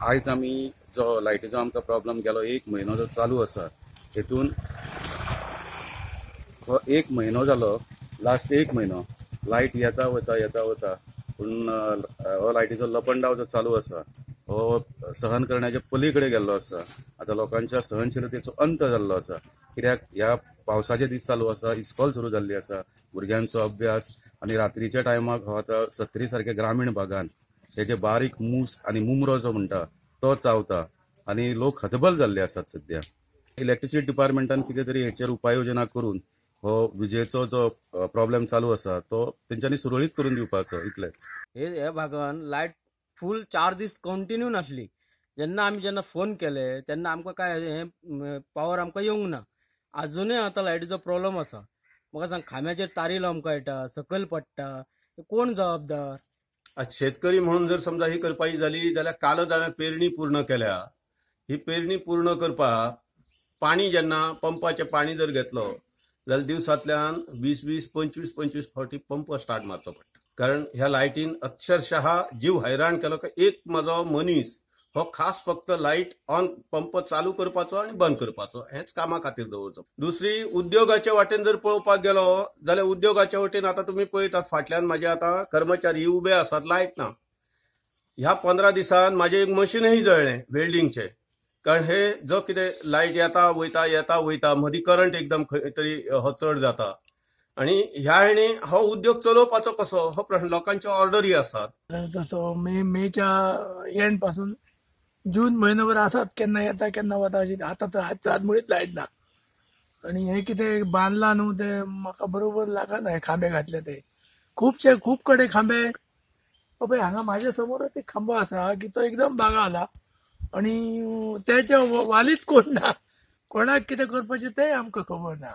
आयज आमी जो लायटीचो आमकां प्रॉब्लम गेलो 1 म्हयनो जो चालू आसा हेतून हो 1 म्हयनो जालो लास्ट 1 म्हयनो लायट येता वता पूण हो लायटीचो लपंडाव जो चालू आसा हो सहन करण्याच्या पलीकडे गेल्लो आसा। आता लोकांच्या सहनशीलतेचो अंत जाल्लो आसा, कित्याक ह्या पावसाचे दीस चालू आसा, इस्कॉल सुरू जाल्ली आसा, भुरग्यांचो अभ्यास आनी रात्रीच्या टायमाक हो आता सत्री सारख्या ग्रामीण भागान हे जे बारीक मूस आणि मुमरो जो म्हणटा तो चावता आणि लोक हतबल जाल्ले आसात सध्या। इलेक्ट्रिसिटी डिपार्टमेंटान कितें तरी हेचेर उपाययोजना करून हो विजेचो जो प्रॉब्लेम चालू आसा तो तेंच्यांनी सुरळीत करून दिवपाचो, इतलेंच। हे भागान लायट फूल 4 दीस कंटिन्यू नासली। जेन्ना फोन केले तेन्ना आमकां काय हे पावर आमकां येवंक ना। अजूनय आता लायटीचो प्रॉब्लेम आसा। म्हाका सांग, खांब्याचेर तारी लावंक येता, सकयल पडटा, कोण जबाबदार? आज शेतकरी म्हणून जर समजा ही करपाची झाली जाल्यार कालच हांवें पेरणी पूर्ण केल्या। ही पेरणी पूर्ण करपाक पाणी जेन्ना पंपाचें पाणी जर घेतलो जाल्यार दिवसांतल्यान 20-20, 25-25 फावटी पंप स्टार्ट मारचो पडटा। कारण ह्या लायटीन अक्षरशः जीव हैराण केलो की एक म्हजो मनीस हो खास फक्त लायट ऑन पंप चालू करपाचो आणि बंद करपाचो हेच कामा खातीर दवरचो। दुसरी उद्योगाच्या वाटेन जर पळोवपाक गेलो जाल्यार उद्योगाच्या वाटेन आता तुम्ही पळयतात फाटल्यान माझे आता कर्मचारी उबे आसात, लायट ना। ह्या 15 दिसान माझे एक मशीनही जळ्ळें वेल्डिंगचे, कारण हे जो कितें लायट येता वयता मदीं करंट एकदम खंय तरी हो चड जाता आणि ह्या हेणी हो उद्योग चलोवपाचो कसो हो प्रश्न। लोकांच्या ऑर्डरी आसात तसो मेच्या एंड पासून जून म्हयनोभर आसात, केन्ना येता केन्ना वता अशी। आता तर आज मुळीच लायट ना आणि हे कितें बांदला न्हू ते म्हाका बरोबर लागना। हे खांबे घातले ते खूप कडे खांबे पळय, हांगा माझ्या समोरच एक खांबो आसा की तो एकदम बागा आला आणि त्याच्या वालीत कोण ना, कोणाक कितें करपाचें तें आमकां खबर ना।